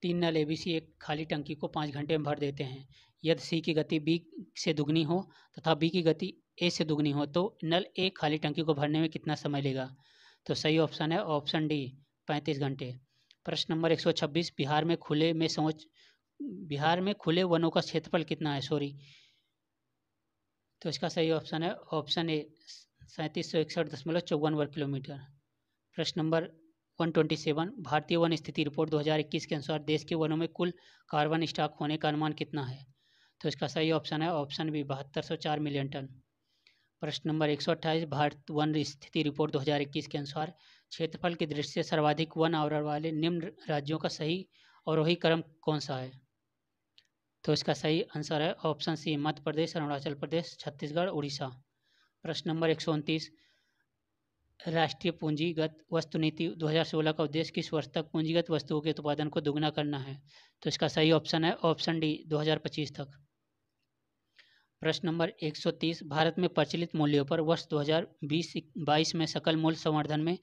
3 नल एबीसी एक खाली टंकी को 5 घंटे में भर देते हैं। यदि सी की गति बी से दुगनी हो तथा बी की गति ए से दुगनी हो तो नल ए खाली टंकी को भरने में कितना समय लेगा? तो सही ऑप्शन है ऑप्शन डी 35 घंटे। प्रश्न नंबर 126, बिहार में खुले वनों का क्षेत्रफल कितना है? तो इसका सही ऑप्शन है ऑप्शन ए 3761.54 वर्ग किलोमीटर। प्रश्न नंबर 127, भारतीय वन स्थिति रिपोर्ट 2021 के अनुसार देश के वनों में कुल कार्बन स्टॉक होने का अनुमान कितना है? तो इसका सही ऑप्शन है ऑप्शन बी 7204 मिलियन टन। प्रश्न नंबर 128, भारत वन स्थिति रिपोर्ट 2021 के अनुसार क्षेत्रफल की दृष्टि से सर्वाधिक वन आवरण वाले निम्न राज्यों का सही और वही क्रम कौन सा है? तो इसका सही आंसर है ऑप्शन सी, मध्य प्रदेश, अरुणाचल प्रदेश, छत्तीसगढ़, उड़ीसा। प्रश्न नंबर 129, राष्ट्रीय पूंजीगत वस्तु नीति 2016 का उद्देश्य किस वर्ष तक पूंजीगत वस्तुओं के उत्पादन को दोगुना करना है? तो इसका सही ऑप्शन है ऑप्शन डी 2025 तक। प्रश्न नंबर 130, भारत में प्रचलित मूल्यों पर वर्ष 2020-22 में सकल मूल्य संवर्धन में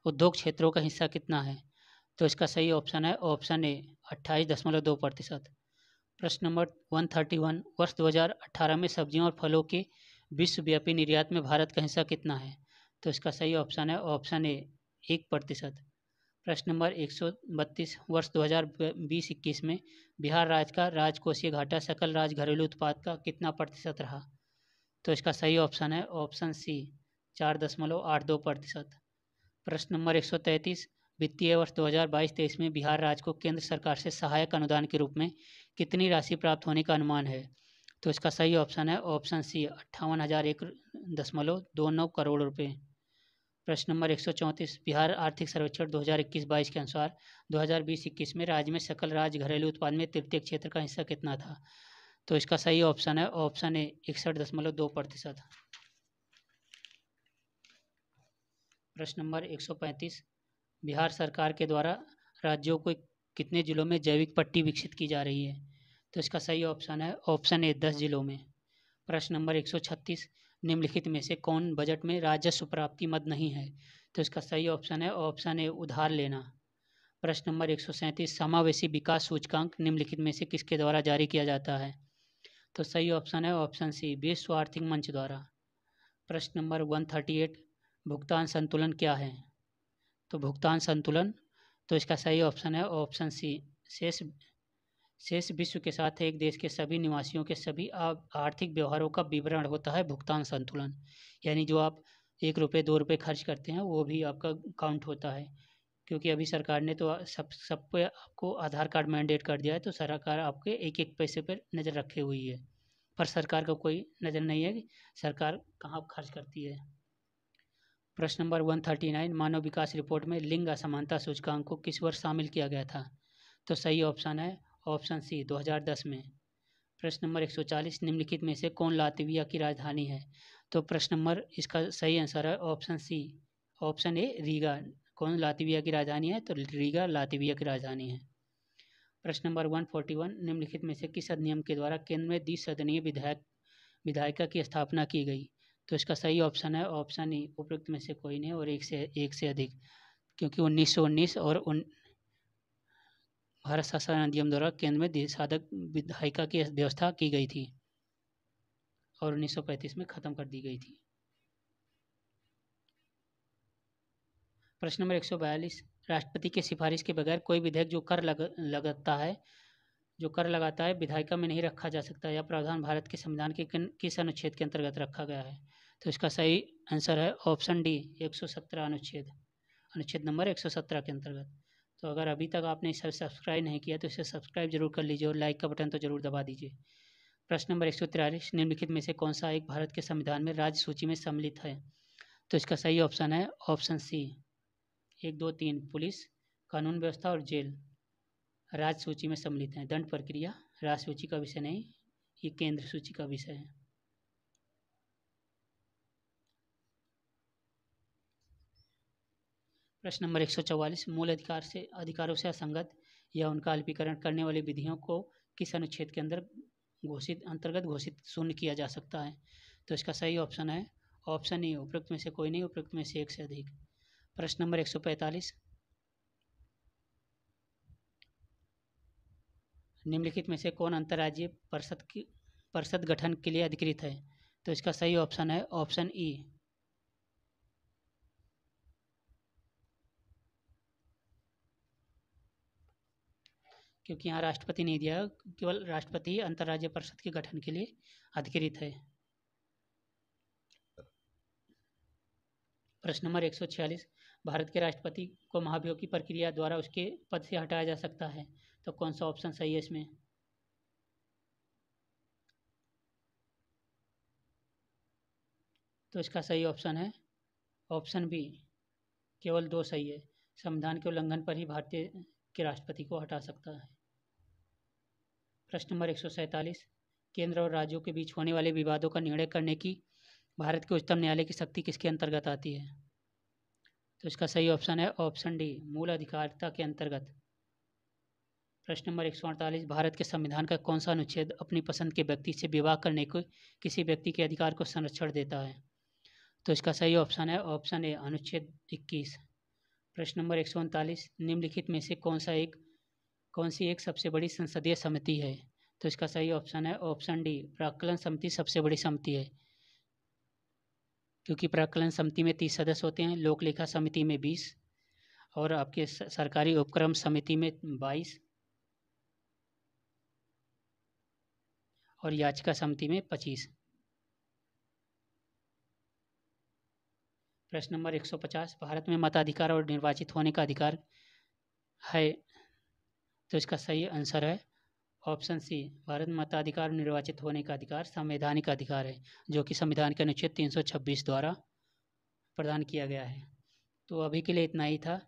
उद्योग क्षेत्रों का हिस्सा कितना है? तो इसका सही ऑप्शन है ऑप्शन ए 28.2%। प्रश्न नंबर 131, वर्ष 2018 में सब्जियों और फलों के विश्वव्यापी निर्यात में भारत का हिस्सा कितना है? तो इसका सही ऑप्शन है ऑप्शन ए 1%। प्रश्न नंबर 132, वर्ष 2020-21 में बिहार राज्य का राजकोषीय घाटा सकल राज्य घरेलू उत्पाद का कितना प्रतिशत रहा? तो इसका सही ऑप्शन है ऑप्शन सी 4.82%। प्रश्न नंबर 133, वित्तीय वर्ष 2022-23 में बिहार राज्य को केंद्र सरकार से सहायक अनुदान के रूप में कितनी राशि प्राप्त होने का अनुमान है? तो इसका सही ऑप्शन है ऑप्शन सी 58,001.29 करोड़ रुपये। प्रश्न नंबर 134, बिहार आर्थिक सर्वेक्षण 2021-22 के अनुसार 2020-21 में राज्य में सकल राज्य घरेलू उत्पाद में तृतीय क्षेत्र का हिस्सा कितना था? तो इसका सही ऑप्शन है ऑप्शन ए 61.2%। प्रश्न नंबर 135, बिहार सरकार के द्वारा राज्यों को कितने जिलों में जैविक पट्टी विकसित की जा रही है? तो इसका सही ऑप्शन है ऑप्शन ए 10 जिलों में। प्रश्न नंबर 136, निम्नलिखित में से कौन बजट में राजस्व प्राप्ति मद नहीं है? तो इसका सही ऑप्शन है ऑप्शन ए उधार लेना। प्रश्न नंबर 137, समावेशी विकास सूचकांक निम्नलिखित में से किसके द्वारा जारी किया जाता है? तो सही ऑप्शन है ऑप्शन सी विश्व आर्थिक मंच द्वारा। प्रश्न नंबर 138, भुगतान संतुलन क्या है? तो भुगतान संतुलन, तो इसका सही ऑप्शन है ऑप्शन सी शेष विश्व के साथ एक देश के सभी निवासियों के सभी आर्थिक व्यवहारों का विवरण होता है भुगतान संतुलन। यानी जो आप 1 रुपये 2 रुपये खर्च करते हैं वो भी आपका काउंट होता है, क्योंकि अभी सरकार ने तो सब पे आपको आधार कार्ड मैंडेट कर दिया है, तो सरकार आपके एक एक पैसे पर नज़र रखे हुई है, पर सरकार को कोई नज़र नहीं है कि सरकार कहाँ खर्च करती है। प्रश्न नंबर 139, मानव विकास रिपोर्ट में लिंग असमानता सूचकांक को किस वर्ष शामिल किया गया था? तो सही ऑप्शन है ऑप्शन सी 2010 में। प्रश्न नंबर 140, निम्नलिखित में से कौन लातविया की राजधानी है? तो प्रश्न नंबर इसका सही आंसर है option C, option A Riga. कौन लातविया की राजधानी है? तो रीगा लातविया की राजधानी है। प्रश्न नंबर 141, निम्नलिखित में से किस अधिनियम के द्वारा केंद्र में द्विसदनीय विधायिका की स्थापना की गई? तो इसका सही ऑप्शन है ऑप्शन ई, उपयुक्त में से कोई नहीं और एक से अधिक, क्योंकि 1919 और भारत शासन अधिनियम द्वारा केंद्र में द्विसाधक विधायिका की व्यवस्था की गई थी और 1935 में खत्म कर दी गई थी। प्रश्न नंबर 142, राष्ट्रपति की सिफारिश के बगैर कोई विधेयक जो कर लगाता है विधायिका में नहीं रखा जा सकता, यह प्रावधान भारत के संविधान के किस अनुच्छेद के अंतर्गत रखा गया है? तो इसका सही आंसर है ऑप्शन डी, 117 अनुच्छेद नंबर 117 के अंतर्गत। तो अगर अभी तक आपने इसे सब्सक्राइब नहीं किया तो इसे सब्सक्राइब जरूर कर लीजिए और लाइक का बटन तो जरूर दबा दीजिए। प्रश्न नंबर 143, निम्नलिखित में से कौन सा एक भारत के संविधान में राज्य सूची में सम्मिलित है? तो इसका सही ऑप्शन है ऑप्शन सी, 1, 2, 3, पुलिस, कानून व्यवस्था और जेल राज्य सूची में सम्मिलित हैं। दंड प्रक्रिया राज्य सूची का विषय नहीं, ये केंद्र सूची का विषय है। प्रश्न नंबर 144, मूल अधिकारों से असंगत या उनका अल्पीकरण करने वाली विधियों को किस अनुच्छेद के अंतर्गत घोषित शून्य किया जा सकता है? तो इसका सही ऑप्शन है ऑप्शन ई, उपयुक्त में से कोई नहीं, उपयुक्त में से एक से अधिक। प्रश्न नंबर 145, निम्नलिखित में से कौन अंतर्राज्यीय परिषद गठन के लिए अधिकृत है? तो इसका सही ऑप्शन है ऑप्शन ई, क्योंकि यहाँ राष्ट्रपति नहीं दिया, केवल राष्ट्रपति अंतर्राज्यीय परिषद के गठन के लिए अधिकृत है। प्रश्न नंबर 146, भारत के राष्ट्रपति को महाभियोग की प्रक्रिया द्वारा उसके पद से हटाया जा सकता है, तो कौन सा ऑप्शन सही है इसमें? तो इसका सही ऑप्शन है ऑप्शन बी, केवल 2 सही है। संविधान के उल्लंघन पर ही भारतीय के राष्ट्रपति को हटा सकता है। प्रश्न नंबर 147, केंद्र और राज्यों के बीच होने वाले विवादों का निर्णय करने की भारत के उच्चतम न्यायालय की शक्ति किसके अंतर्गत आती है? तो इसका सही ऑप्शन है ऑप्शन डी, मूल अधिकारिता के अंतर्गत। प्रश्न नंबर 148, भारत के संविधान का कौन सा अनुच्छेद अपनी पसंद के व्यक्ति से विवाह करने को किसी व्यक्ति के अधिकार को संरक्षण देता है? तो इसका सही ऑप्शन है ऑप्शन ए, अनुच्छेद 21। प्रश्न नंबर 139, निम्नलिखित में से कौन सी एक सबसे बड़ी संसदीय समिति है? तो इसका सही ऑप्शन है ऑप्शन डी, प्राक्कलन समिति सबसे बड़ी समिति है, क्योंकि प्राक्कलन समिति में 30 सदस्य होते हैं, लोक लेखा समिति में 20 और आपके सरकारी उपक्रम समिति में 22 और याचिका समिति में 25। प्रश्न नंबर 150, भारत में मताधिकार और निर्वाचित होने का अधिकार है, तो इसका सही आंसर है ऑप्शन सी, भारत में मताधिकार और निर्वाचित होने का अधिकार संवैधानिक अधिकार है, जो कि संविधान के अनुच्छेद 326 द्वारा प्रदान किया गया है। तो अभी के लिए इतना ही था।